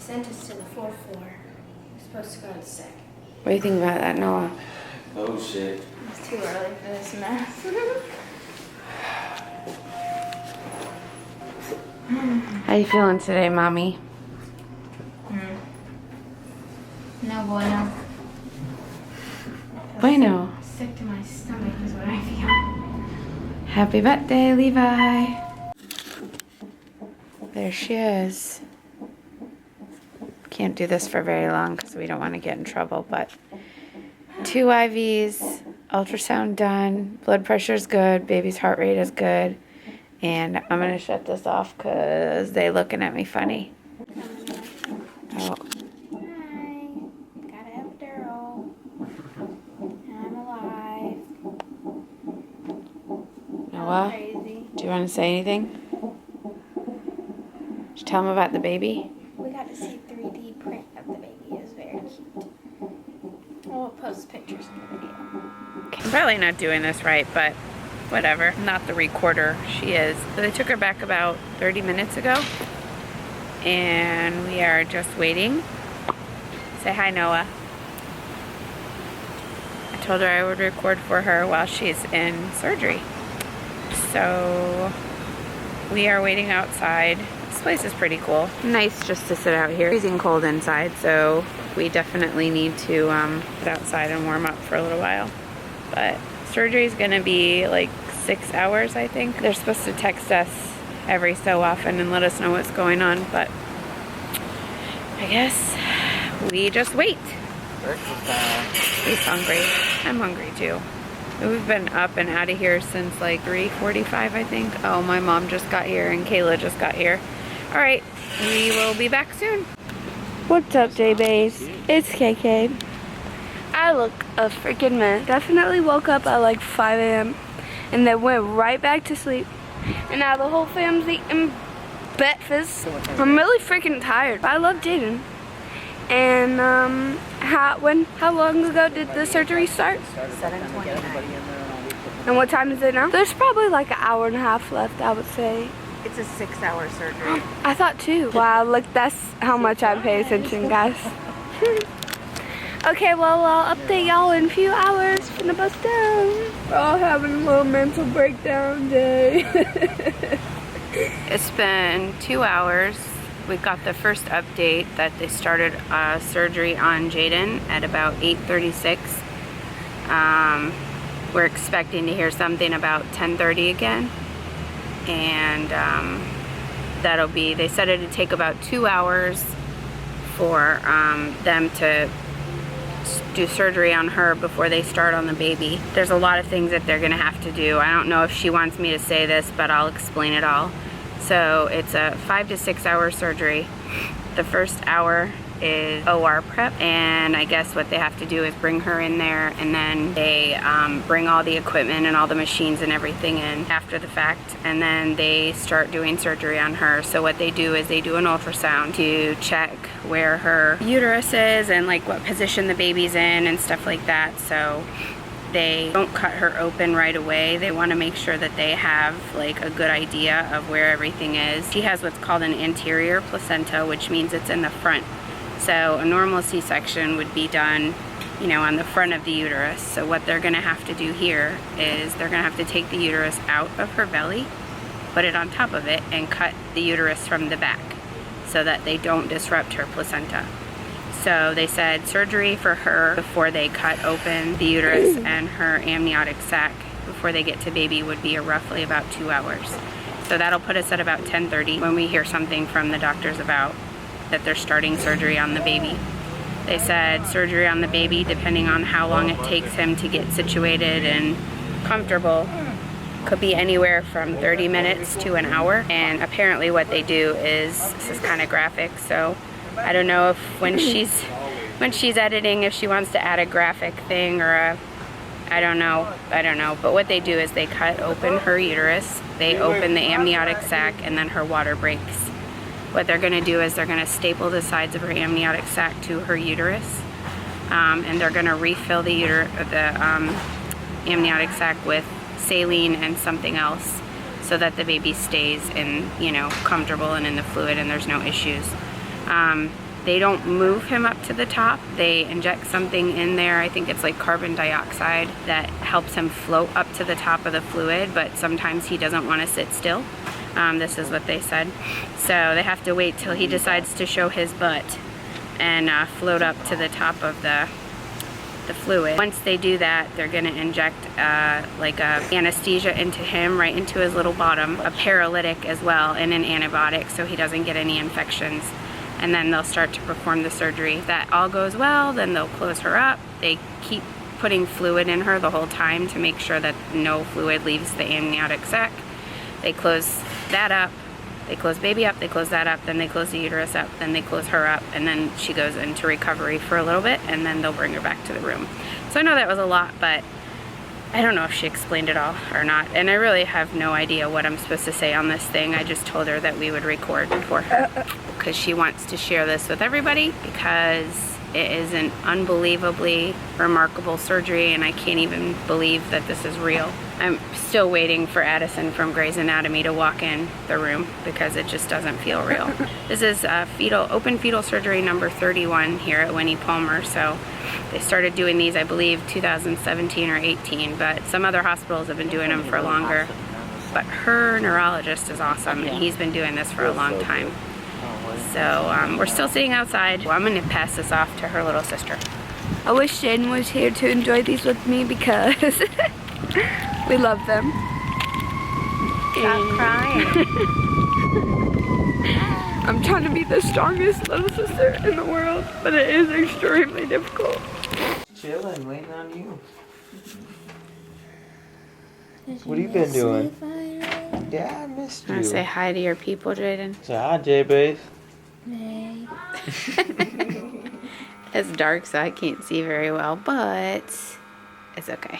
sent us to the 4th floor. We're supposed to go to sick. What do you think about that, Noah? Oh shit. It's too early for this mess. How you feeling today, Mommy? No bueno. Bueno. Sick to my stomach is what I feel. Happy birthday, Levi. There she is. Can't do this for very long because we don't want to get in trouble, but 2 IVs, ultrasound done, blood pressure's good, baby's heart rate is good, and I'm going to shut this off because they're looking at me funny. Oh. Hi. Gotta have a epidural. I'm alive. Noah, Crazy. do you want to say anything? Did you tell them about the baby? We got to see 3D print of the baby. It was very cute. We'll post pictures in the video. I'm probably not doing this right, but whatever. I'm not the recorder. She is. So they took her back about 30 minutes ago. And we are just waiting. Say hi, Noah. I told her I would record for her while she's in surgery. So we are waiting outside. This place is pretty cool. Nice just to sit out here. Freezing cold inside, so we definitely need to sit outside and warm up for a little while. But surgery is going to be like 6 hours, I think. They're supposed to text us every so often and let us know what's going on, but I guess we just wait. He's hungry. I'm hungry too. We've been up and out of here since like 3:45, I think. Oh, my mom just got here and Kayla just got here. All right, we will be back soon. What's up, J-Base? It's KK. I look a freaking mess. Definitely woke up at like 5 a.m. and then went right back to sleep. And now the whole family's eating breakfast. I'm really freaking tired. I love Jaiden. And how long ago did the surgery start? 7:29. And what time is it now? There's probably like an hour and a half left, I would say. It's a 6-hour surgery. I thought too. Wow, look, that's how much I pay attention, guys. Okay, well, I'll update y'all in a few hours from the bus down. We're all having a little mental breakdown day. It's been 2 hours. We got the first update that they started surgery on Jaiden at about 8:36. We're expecting to hear something about 10:30 again. And they said it'd take about 2 hours for them to do surgery on her before they start on the baby. There's a lot of things that they're gonna have to do. I don't know if she wants me to say this, but I'll explain it all. So it's a 5 to 6 hour surgery. The first hour is OR prep, and I guess what they have to do is bring her in there, and then they bring all the equipment and all the machines and everything in after the fact, and then they start doing surgery on her. So what they do is they do an ultrasound to check where her uterus is and like what position the baby's in and stuff like that. So they don't cut her open right away. They want to make sure that they have like a good idea of where everything is. She has what's called an anterior placenta, which means it's in the front. So a normal C-section would be done, you know, on the front of the uterus. So what they're gonna have to do here is they're gonna have to take the uterus out of her belly, put it on top of it, and cut the uterus from the back so that they don't disrupt her placenta. So they said surgery for her before they cut open the uterus and her amniotic sac before they get to baby would be roughly about 2 hours. So that'll put us at about 10:30 when we hear something from the doctors about that they're starting surgery on the baby. They said surgery on the baby, depending on how long it takes him to get situated and comfortable, could be anywhere from 30 minutes to an hour. And apparently what they do is, this is kind of graphic, so I don't know if when she's editing, if she wants to add a graphic thing or a, I don't know, but what they do is they cut open her uterus, they open the amniotic sac, and then her water breaks. What they're going to do is they're going to staple the sides of her amniotic sac to her uterus, and they're going to refill the amniotic sac with saline and something else so that the baby stays in, you know, comfortable and in the fluid and there's no issues. they don't move him up to the top. They inject something in there, I think it's like carbon dioxide, that helps him float up to the top of the fluid, but sometimes he doesn't want to sit still. This is what they said. So they have to wait till he decides to show his butt and float up to the top of the fluid. Once they do that, they're going to inject like a anesthesia into him, right into his little bottom, a paralytic as well, and an antibiotic so he doesn't get any infections. And then they'll start to perform the surgery. If that all goes well, then they'll close her up. They keep putting fluid in her the whole time to make sure that no fluid leaves the amniotic sac. They close that up, they close baby up, they close that up, then they close the uterus up, then they close her up, and then she goes into recovery for a little bit, and then they'll bring her back to the room. So I know that was a lot, but I don't know if she explained it all or not, and I really have no idea what I'm supposed to say on this thing. I just told her that we would record for her because she wants to share this with everybody, because it is an unbelievably remarkable surgery, and I can't even believe that this is real. I'm still waiting for Addison from Grey's Anatomy to walk in the room because it just doesn't feel real. This is open fetal surgery number 31 here at Winnie Palmer. So they started doing these, I believe, 2017 or 18, but some other hospitals have been doing them for longer. But her neurologist is awesome, and he's been doing this for a long time. So we're still sitting outside. Well, I'm going to pass this off to her little sister. I wish Jaiden was here to enjoy these with me because we love them. Stop crying. I'm trying to be the strongest little sister in the world, but it is extremely difficult. Chilling, waiting on you. What have you been doing? Yeah, I missed you. Want to say hi to your people, Jaiden? Say hi, J-Base. Hey. It's dark, so I can't see very well, but it's okay.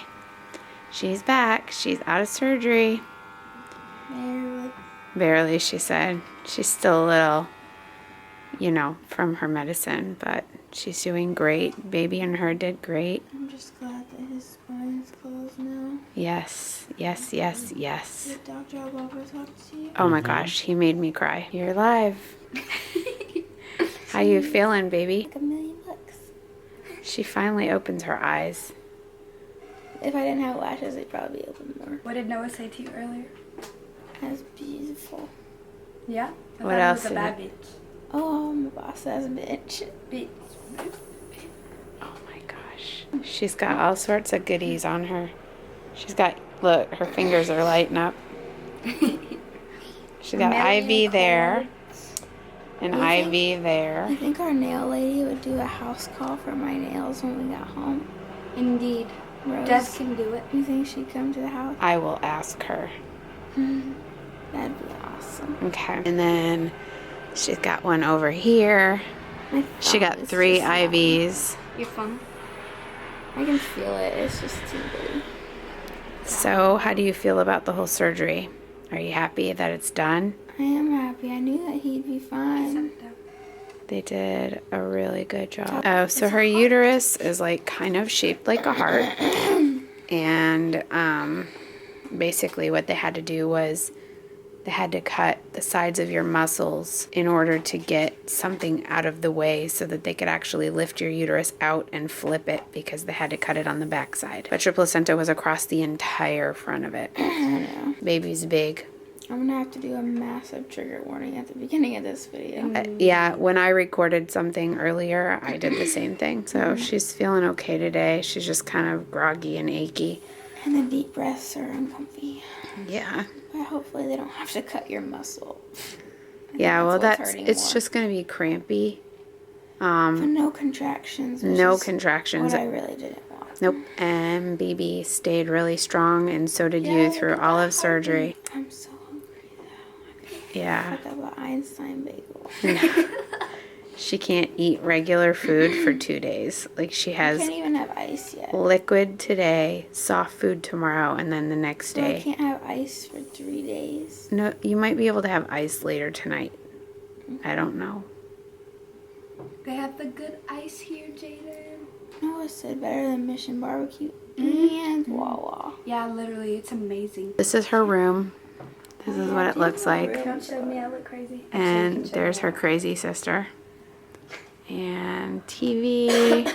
She's back. She's out of surgery. Barely. Barely, she said. She's still a little, you know, from her medicine, but she's doing great. Baby and her did great. I'm just glad that his spine's closed now. Yes, yes, yes, yes. Did Dr. Alba talk to you? Oh my gosh, he made me cry. You're alive. How you feeling, baby? Like $1 million. She finally opens her eyes. If I didn't have lashes, they'd probably open more. What did Noah say to you earlier? That's beautiful. Yeah? I What thought else It was a did bad bitch. Oh, my boss says bitch. Bitch. Oh my gosh. She's got all sorts of goodies on her. She's got, look, her fingers are lighting up. She's got IV there. An IV there. I think our nail lady would do a house call for my nails when we got home. Indeed. Rose, Des can do it. you think she'd come to the house? I will ask her. That'd be awesome. Okay. And then she's got one over here. My She got thumb is 3 just numb. IVs. You're fun. I can feel it. It's just too big. So, how do you feel about the whole surgery? Are you happy that it's done? I am happy. I knew that he'd be fine. They did a really good job. Oh, so her uterus is like kind of shaped like a heart. And basically what they had to do was they had to cut the sides of your muscles in order to get something out of the way so that they could actually lift your uterus out and flip it, because they had to cut it on the backside. But your placenta was across the entire front of it. I know. Baby's big. I'm gonna have to do a massive trigger warning at the beginning of this video. Yeah, when I recorded something earlier, I did the same thing. So she's feeling okay today. She's just kind of groggy and achy. And the deep breaths are uncomfy. Yeah. But hopefully they don't have to cut your muscle. Yeah, well, what's it's hurting more. just going to be crampy. But no contractions. Which No is contractions. What I really didn't want. Nope. And baby stayed really strong, and so did you through all of surgery. I'm so hungry though. Yeah. Like an Einstein bagel. She can't eat regular food for 2 days. Like, she I has can't even have ice yet. liquid today, soft food tomorrow, and then the next So I day. can't have ice for 3 days. No, you might be able to have ice later tonight. I don't know. They have the good ice here, Jaiden. Noah said better than Mission Barbecue and Wawa. Yeah, literally, it's amazing. This is her room. This is what it looks like. Don't show me, I look crazy. And there's her crazy sister. and TV.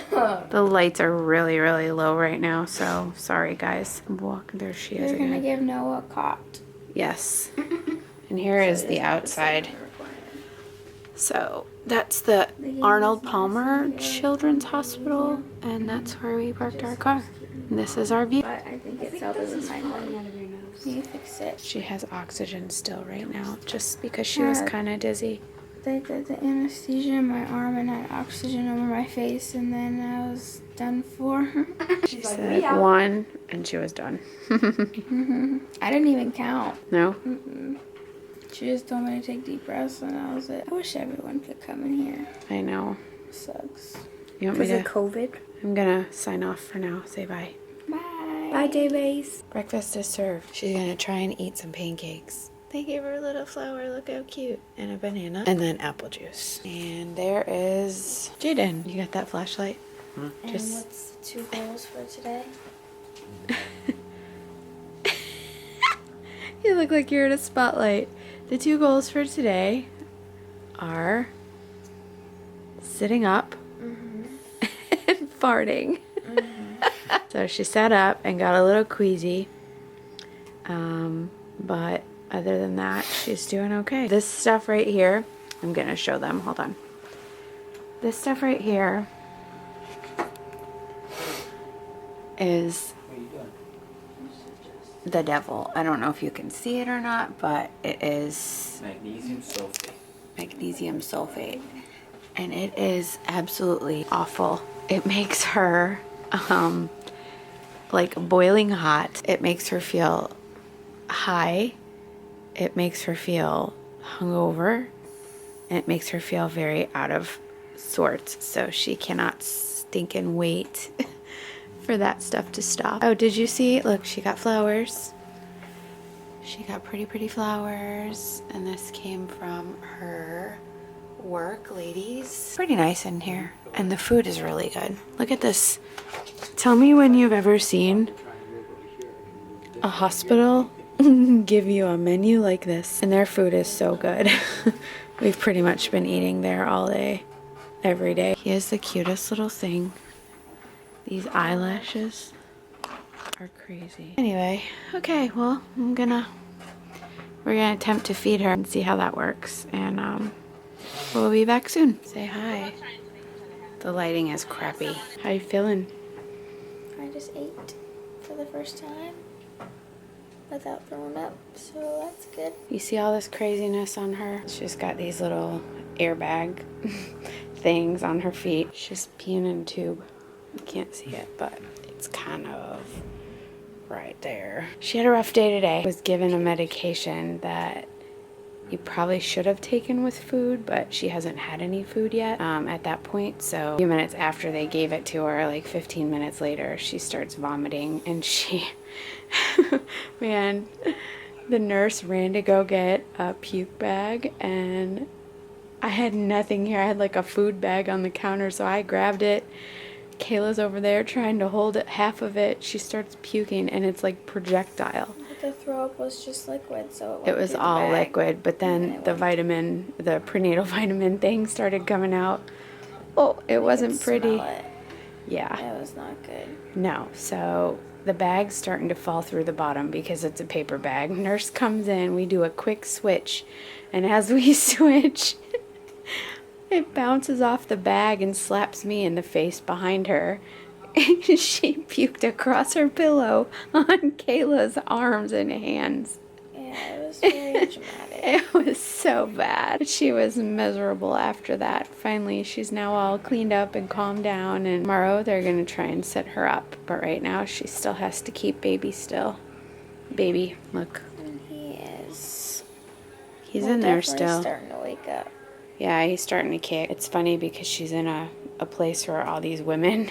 The lights are really, really low right now, so sorry guys. I'm walking. There she is You're gonna again. give Noah a cot. Yes. And here is the outside. So that's the Arnold Palmer Children's Hospital, and that's where we parked our car. And this is our view. But I think it's out of the nose. You fix it. She has oxygen still right now, just because she was kind of dizzy. They did the anesthesia in my arm and had oxygen over my face, and then I was done for. She said 1, and she was done. I didn't even count. No? She just told me to take deep breaths, and that was it. I wish everyone could come in here. I know. Sucks. You want me to? COVID. I'm gonna sign off for now. Say bye. Bye. Bye, J-Base. Breakfast is served. She's gonna try and eat some pancakes. They gave her a little flower, look how cute. And a banana. And then apple juice. And there is Jaiden. You got that flashlight? And what's the 2 goals for today? You look like you're in a spotlight. The 2 goals for today are sitting up and farting. So she sat up and got a little queasy. But other than that, she's doing okay. This stuff right here, I'm gonna show them. Hold on. This stuff right here is the devil. I don't know if you can see it or not, but it is Magnesium sulfate. magnesium sulfate, and it is absolutely awful. It makes her like boiling hot. It makes her feel high. It makes her feel hungover, and it makes her feel very out of sorts. So she cannot stinking wait for that stuff to stop. Oh, did you see? Look, she got flowers. She got pretty, pretty flowers. And this came from her work, ladies. Pretty nice in here. And the food is really good. Look at this. Tell me when you've ever seen a hospital give you a menu like this. And their food is so good. We've pretty much been eating there all day, every day. He is the cutest little thing. These eyelashes are crazy. Anyway, okay, well, we're gonna attempt to feed her and see how that works. And we'll be back soon. Say hi. The lighting is crappy. How you feeling? I just ate for the first time without throwing up, so that's good. You see all this craziness on her? She's got these little airbag things on her feet. She's peeing in a tube. You can't see it, but it's kind of right there. She had a rough day today. Was given a medication that you probably should have taken with food, but she hasn't had any food yet at that point. So a few minutes after they gave it to her, like 15 minutes later, she starts vomiting, and she, man, the nurse ran to go get a puke bag, and I had nothing here. I had like a food bag on the counter, so I grabbed it. Kayla's over there trying to hold it, half of it. She starts puking, and it's like projectile. But the throw up was just liquid, so It was all liquid, but then the vitamin, the prenatal vitamin thing started coming out. Oh, it wasn't pretty. Yeah. It was not good. No. So the bag's starting to fall through the bottom because it's a paper bag. Nurse comes in, we do a quick switch, and as we switch, it bounces off the bag and slaps me in the face behind her. She puked across her pillow on Kayla's arms and hands. Yeah, it was very dramatic. It was so bad. She was miserable after that. Finally, she's now all cleaned up and calmed down, and tomorrow they're going to try and sit her up. But right now, she still has to keep baby still. Baby, look. And he is. He's in there Definitely still. starting to wake up. Yeah, he's starting to kick. It's funny because she's in a place where all these women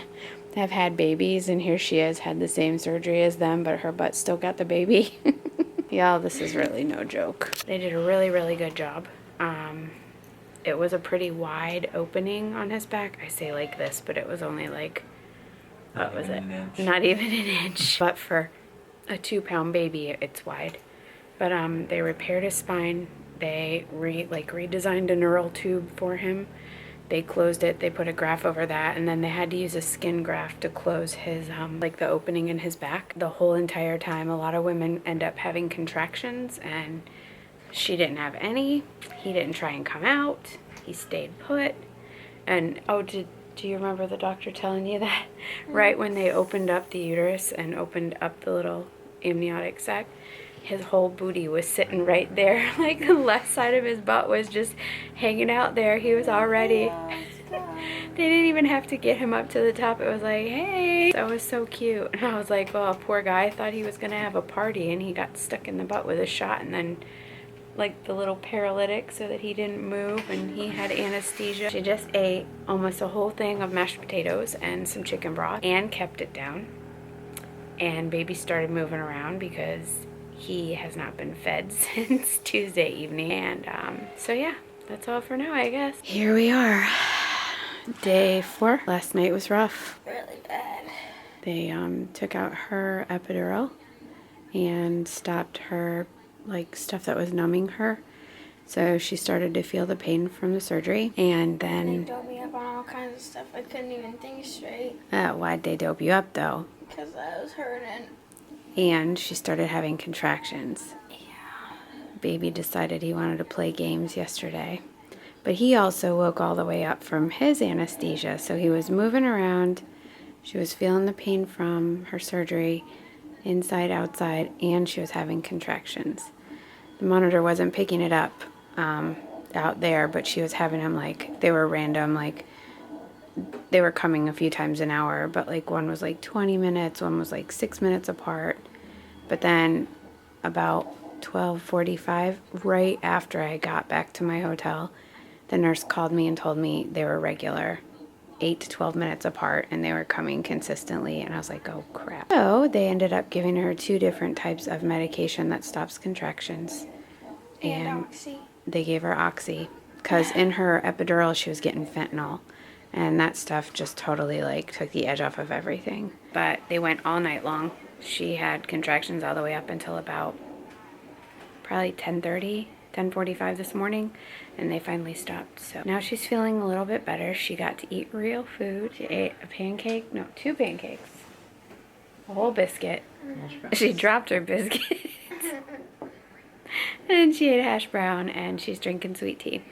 have had babies, and here she is, had the same surgery as them, but her butt still got the baby. Yeah, this is really no joke. They did a really, really good job. It was a pretty wide opening on his back. I say like this, but it was only like, what was it? Not even an inch. But for a 2-pound baby, it's wide. But they repaired his spine. They redesigned a neural tube for him they closed it, they put a graft over that, and then they had to use a skin graft to close his, like the opening in his back. The whole entire time, a lot of women end up having contractions, and she didn't have any. He didn't try and come out. He stayed put. And, oh, do you remember the doctor telling you that? Right when they opened up the uterus and opened up the little amniotic sac, his whole booty was sitting right there. Like the left side of his butt was just hanging out there. He was already... They didn't even have to get him up to the top. It was like, hey. That was so cute. And I was like, well, poor guy. I thought he was going to have a party, and he got stuck in the butt with a shot, and then like the little paralytic so that he didn't move, and he had anesthesia. She just ate almost a whole thing of mashed potatoes and some chicken broth and kept it down. And baby started moving around because he has not been fed since Tuesday evening. And so yeah, that's all for now, I guess. Here we are. Day 4. Last night was rough. Really bad. They took out her epidural and stopped her like stuff that was numbing her. So she started to feel the pain from the surgery. And then they doped me up on all kinds of stuff. I couldn't even think straight. Why'd they dope you up though? Because I was hurting. And she started having contractions. Yeah. Baby decided he wanted to play games yesterday. But he also woke all the way up from his anesthesia. So he was moving around. She was feeling the pain from her surgery, inside, outside, and she was having contractions. The monitor wasn't picking it up out there, but she was having them like, they were random, like they were coming a few times an hour, but like one was like 20 minutes, one was like 6 minutes apart. But then about 12:45, right after I got back to my hotel, the nurse called me and told me they were regular, 8 to 12 minutes apart, and they were coming consistently. And I was like, oh crap. So they ended up giving her 2 different types of medication that stops contractions. And Oxy. They gave her Oxy because in her epidural she was getting fentanyl, and that stuff just totally like took the edge off of everything. But they went all night long. She had contractions all the way up until about probably 10:30, 10:45 this morning, and they finally stopped. So now she's feeling a little bit better. She got to eat real food. She ate a pancake, no, 2 pancakes, a whole biscuit. She dropped her biscuit. And she ate a hash brown, and she's drinking sweet tea.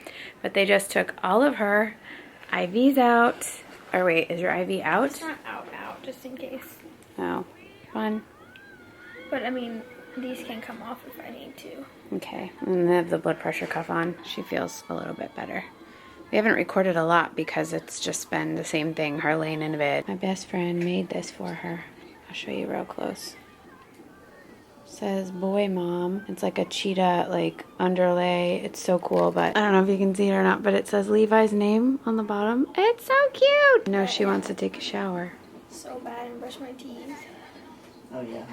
But they just took all of her IVs out. Or wait, is your IV out? It's not out, just in case. Oh, fun. But I mean, these can come off if I need to. Okay, and they have the blood pressure cuff on. She feels a little bit better. We haven't recorded a lot because it's just been the same thing, her laying in bed. My best friend made this for her. I'll show you real close. Says boy mom. It's like a cheetah like underlay. It's so cool, but I don't know if you can see it or not, but it says Levi's name on the bottom. It's so cute. No, she wants to take a shower. So bad and brush my teeth. Oh yeah.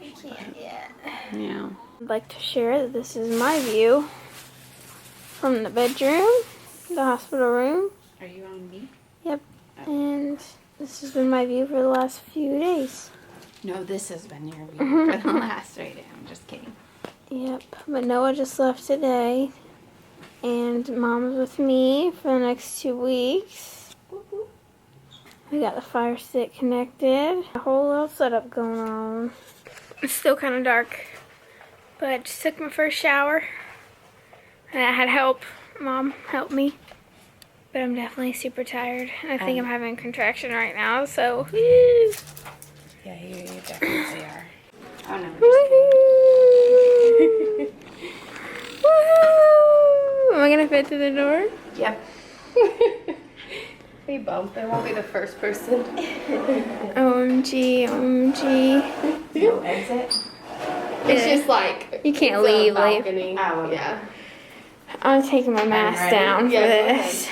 I can't yet. Yeah. I'd like to share that this is my view from the bedroom, the hospital room. Are you on me? Yep. And this has been my view for the last few days. No, this has been your view for the last 3 days. I'm just kidding. Yep. But Noah just left today. And Mom's with me for the next 2 weeks. We got the fire stick connected. A whole little setup going on. It's still kind of dark. But I just took my first shower. And I had help. Mom helped me. But I'm definitely super tired. And I think I'm having a contraction right now, so woo! Yeah, you definitely are. Oh no. Woohoo! Am I gonna fit through the door? Yep. We both. I won't be the first person. OMG, OMG. No exit. It's just like You can't it's a leave. balcony. Oh, okay. Yeah. I'm taking my mask ready? down for Yeah, go this.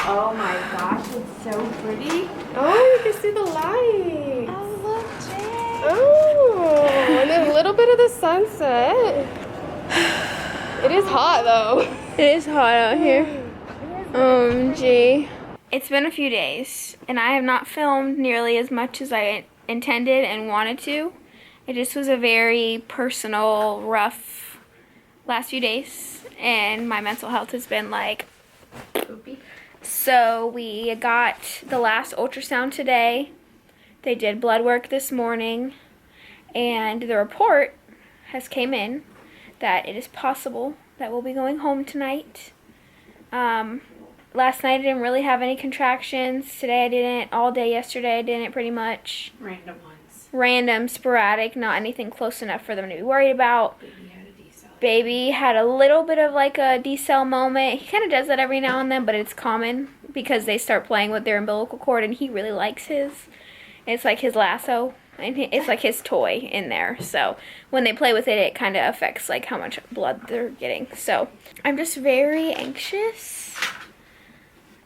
Oh my gosh, it's so pretty. Oh, you can see the light. Oh, look, Jay. Oh, and then a little bit of the sunset. It is hot though. It is hot out here. OMG. It's been a few days, and I have not filmed nearly as much as I intended and wanted to. It just was a very personal, rough last few days, and my mental health has been like So we got the last ultrasound today. They did blood work this morning, and the report has came in that it is possible that we'll be going home tonight. Last night I didn't really have any contractions. Today I didn't. All day yesterday I didn't, pretty much. Random ones. Random, sporadic, not anything close enough for them to be worried about. Baby had a decel. Baby had a little bit of like a decel moment. He kind of does that every now and then, but it's common because they start playing with their umbilical cord, and he really likes his. It's like his lasso, and it's like his toy in there. So when they play with it, it kind of affects like how much blood they're getting. So I'm just very anxious.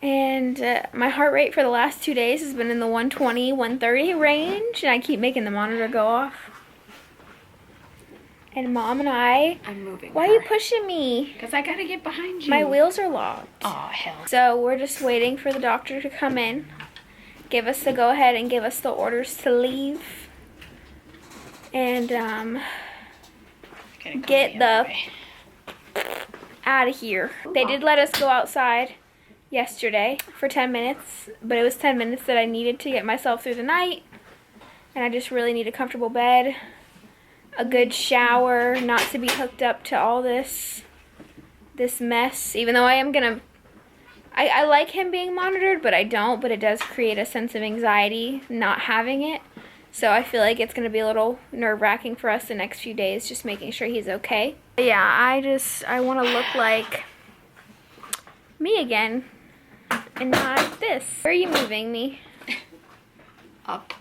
And my heart rate for the last 2 days has been in the 120, 130 range, and I keep making the monitor go off. And Mom and I'm moving. why are you pushing me? Because I gotta get behind you. My wheels are locked. Oh, hell. So we're just waiting for the doctor to come in, give us the go ahead, and give us the orders to leave. And get the out of here. They did let us go outside yesterday for 10 minutes, but it was 10 minutes that I needed to get myself through the night, and I just really need a comfortable bed, a good shower, not to be hooked up to all this mess, even though I like him being monitored, but I don't, but it does create a sense of anxiety not having it. So I feel like it's going to be a little nerve-wracking for us the next few days, just making sure he's okay. But yeah, I want to look like me again. And not like this. Where are you moving me? Up.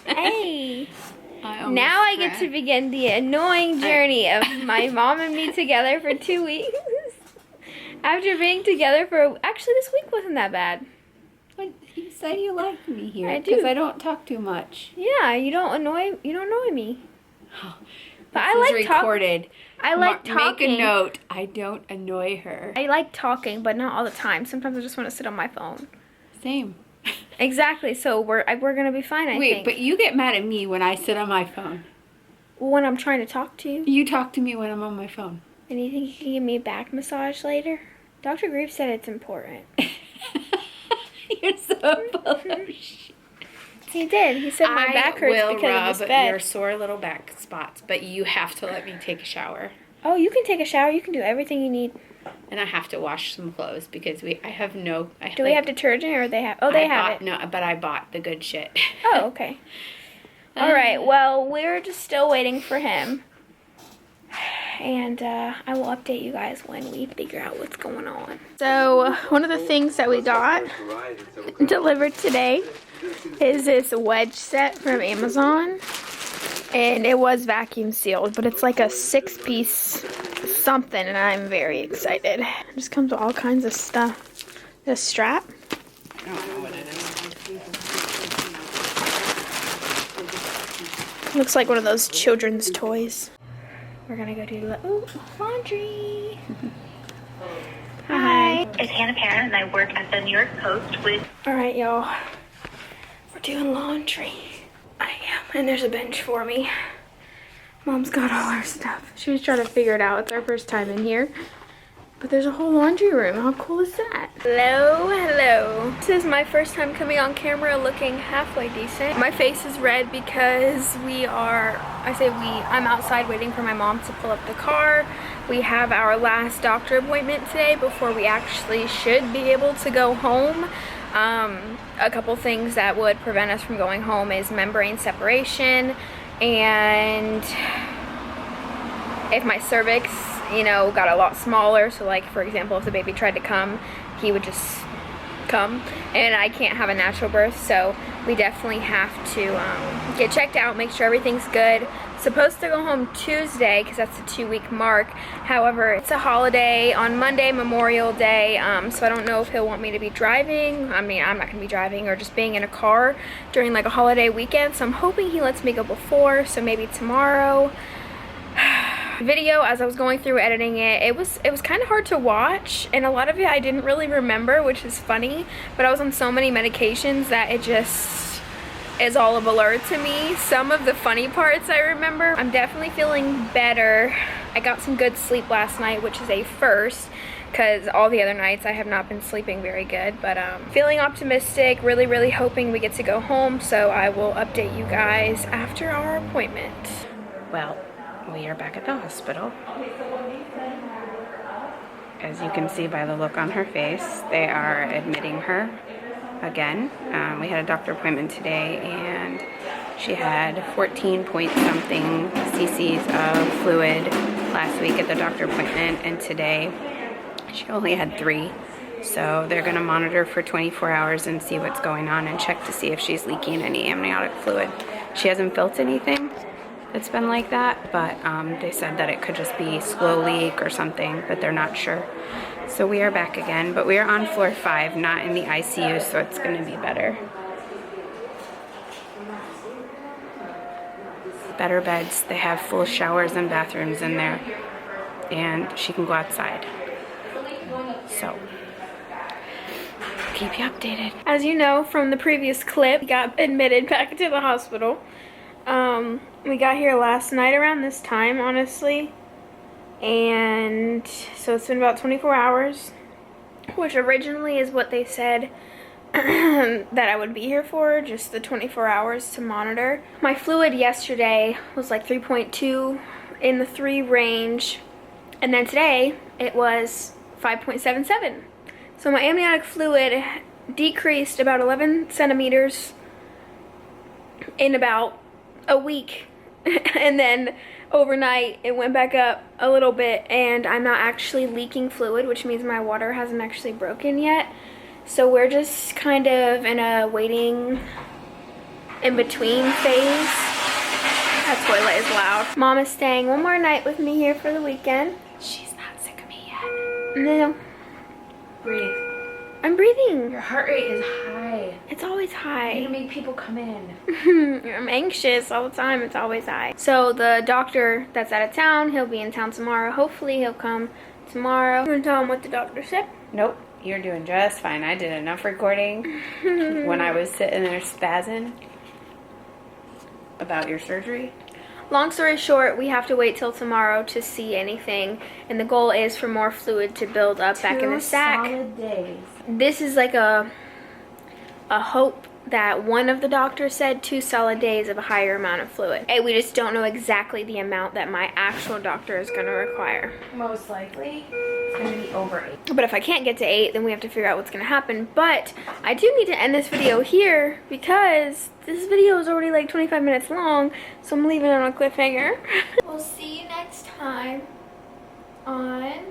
Hey. Now I get to begin the annoying journey of my mom and me together for 2 weeks. After being together for... Actually, this week wasn't that bad. But you said you like me here. I do. Because I don't talk too much. Yeah, you don't annoy me. But This I is like recorded. I like talking. Make a note. I don't annoy her. I like talking, but not all the time. Sometimes I just want to sit on my phone. Same. Exactly. So we're gonna be fine. I think. Wait, but you get mad at me when I sit on my phone. When I'm trying to talk to you. You talk to me when I'm on my phone. And you think you can give me a back massage later? Dr. Grief said it's important. You're so full of shit. He did. He said my back hurts because of this I will rub bed. your sore little back spots, but you have to let me take a shower. Oh, you can take a shower. You can do everything you need. And I have to wash some clothes because I have no... Do we have detergent or they have... Oh, they have it. No, but I bought the good shit. Oh, okay. All right. Well, we're just still waiting for him. And I will update you guys when we figure out what's going on. So, one of the things that we got delivered today is this wedge set from Amazon. And it was vacuum sealed, but it's like a 6-piece something, and I'm very excited. It just comes with all kinds of stuff. This strap. I don't know what it is. Looks like one of those children's toys. We're gonna go do laundry. Hi. It's Hannah Parent, and I work at the New York Post with... Alright, y'all. We're doing laundry. I am. And there's a bench for me. Mom's got all our stuff. She was trying to figure it out. It's our first time in here. But there's a whole laundry room. How cool is that? Hello, hello. This is my first time coming on camera looking halfway decent. My face is red because I'm outside waiting for my mom to pull up the car. We have our last doctor appointment today before we actually should be able to go home. A couple things that would prevent us from going home is membrane separation, and if my cervix, got a lot smaller, so like for example if the baby tried to come, he would just come, and I can't have a natural birth, so we definitely have to get checked out, make sure everything's good. Supposed to go home Tuesday because that's the 2-week mark. However, it's a holiday on Monday, Memorial Day, so I don't know if he'll want me to be driving. I mean, I'm not gonna be driving, or just being in a car during like a holiday weekend, so I'm hoping he lets me go before, so maybe tomorrow. Video, as I was going through editing it, it was kind of hard to watch, and a lot of it I didn't really remember, which is funny, but I was on so many medications that it just is all a blur to me. Some of the funny parts I remember. I'm definitely feeling better I got some good sleep last night, which is a first, because all the other nights I have not been sleeping very good. But feeling optimistic, really hoping we get to go home, so I will update you guys after our appointment. Well, we are back at the hospital. As you can see by the look on her face, they are admitting her again. We had a doctor appointment today, and she had 14 point something cc's of fluid last week at the doctor appointment, and today she only had 3. So they're going to monitor for 24 hours and see what's going on and check to see if she's leaking any amniotic fluid. She hasn't felt anything that's been like that, but they said that it could just be slow leak or something, but they're not sure. So we are back again, but we are on floor 5, not in the ICU, so it's going to be better. Better beds. They have full showers and bathrooms in there, and she can go outside. So keep you updated. As you know from the previous clip, we got admitted back to the hospital. We got here last night around this time, honestly, and so it's been about 24 hours, which originally is what they said that I would be here for, just the 24 hours to monitor. My fluid yesterday was like 3.2 in the 3 range, and then today it was 5.77. So my amniotic fluid decreased about 11 centimeters in about a week, and then overnight it went back up a little bit, and I'm not actually leaking fluid, which means my water hasn't actually broken yet. So we're just kind of in a waiting in between phase. That toilet is loud. Mom is staying one more night with me here for the weekend. She's not sick of me yet. No, Breathe. I'm breathing. Your heart rate is high. It's always high. You make people come in. I'm anxious all the time. It's always high. So the doctor that's out of town, he'll be in town tomorrow. Hopefully he'll come tomorrow. I'm gonna tell him what the doctor said. Nope, you're doing just fine. I did enough recording when I was sitting there spazzing about your surgery. Long story short, we have to wait till tomorrow to see anything, and the goal is for more fluid to build up back in the sac. 2 solid days. This is like a hope that one of the doctors said 2 solid days of a higher amount of fluid. And we just don't know exactly the amount that my actual doctor is going to require. Most likely, it's going to be over 8. But if I can't get to 8, then we have to figure out what's going to happen. But I do need to end this video here because this video is already like 25 minutes long, so I'm leaving it on a cliffhanger. We'll see you next time on